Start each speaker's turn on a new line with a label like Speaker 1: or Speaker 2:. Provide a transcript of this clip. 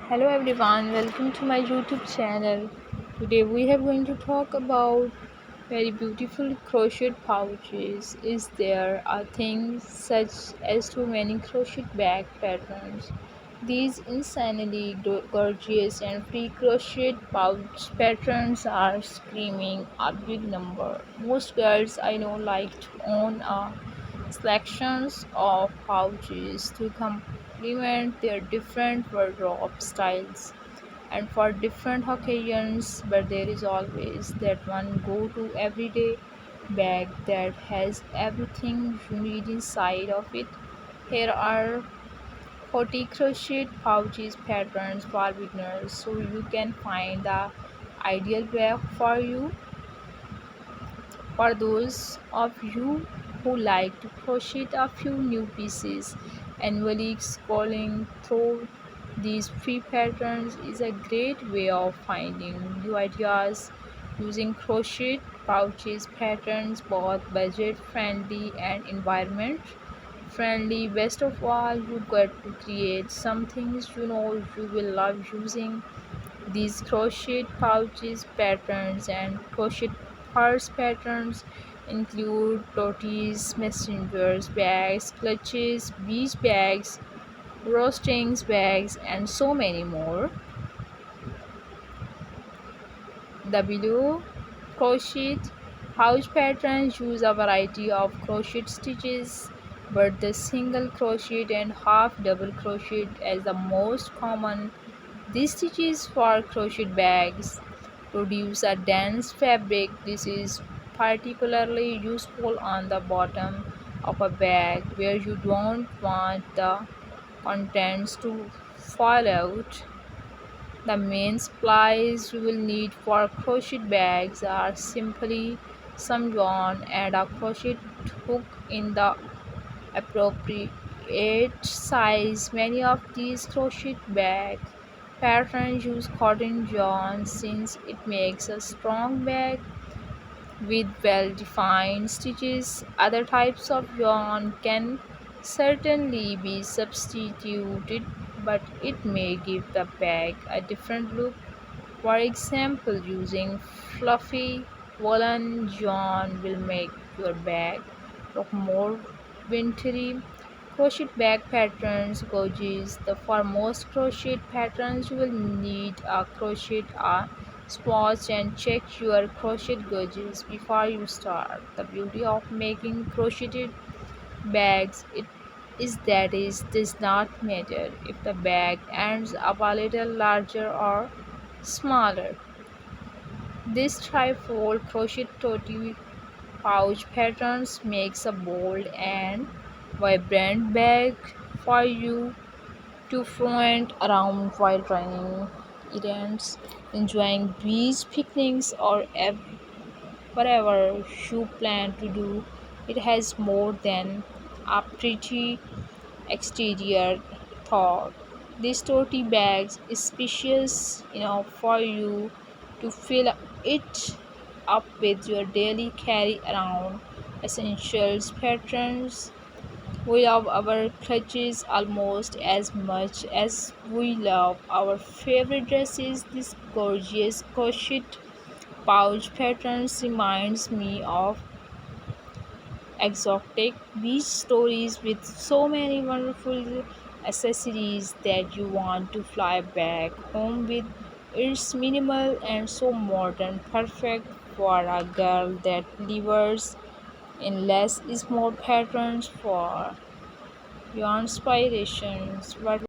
Speaker 1: Hello everyone, welcome to my YouTube channel. Today we are going to talk about very beautiful crochet pouches. Is there a thing such as too many crochet bag patterns? These insanely gorgeous and free crochet pouch patterns are screaming a big number. Most girls I know like to own a selections of pouches to complement their different wardrobe styles and for different occasions, but there is always that one go-to everyday bag that has everything you need inside of it. Here are 40 crochet pouches patterns for beginners so you can find the ideal bag for you. For those of you who like to crochet a few new pieces annually, scrolling through these free patterns is a great way of finding new ideas using crochet pouches patterns both budget friendly and environment friendly. Best of all, you get to create some things you know you will love using. These crochet pouches patterns and crochet purse patterns include totes, messengers bags, clutches, beach bags, roastings bags, and so many more. The below crochet pouch patterns use a variety of crochet stitches, but the single crochet and half double crochet as the most common. These stitches for crochet bags produce a dense fabric. This is particularly useful on the bottom of a bag where you don't want the contents to fall out. The main supplies you will need for crochet bags are simply some yarn and a crochet hook in the appropriate size. Many of these crochet bag patterns use cotton yarn since it makes a strong bag with well-defined stitches. Other types of yarn can certainly be substituted, but it may give the bag a different look. For example, using fluffy woolen yarn will make your bag look more wintry. Crochet bag patterns gauges. For most crochet patterns, you will need a crochet swatch and check your crochet gauges before you start. The beauty of making crocheted bags is that it does not matter if the bag ends up a little larger or smaller. This trifold crochet tote pouch patterns makes a bold and vibrant bag for you to flaunt around while running errands, enjoying beach picnics, or whatever you plan to do. It has more than a pretty exterior thought. This tote bags is spacious enough for you to fill it up with your daily carry around essentials patterns. We love our clutches almost as much as we love our favorite dresses. This gorgeous crochet pouch patterns reminds me of exotic beach stories with so many wonderful accessories that you want to fly back home with. It's minimal and so modern, perfect for a girl that lives in less is more patterns for your inspirations. What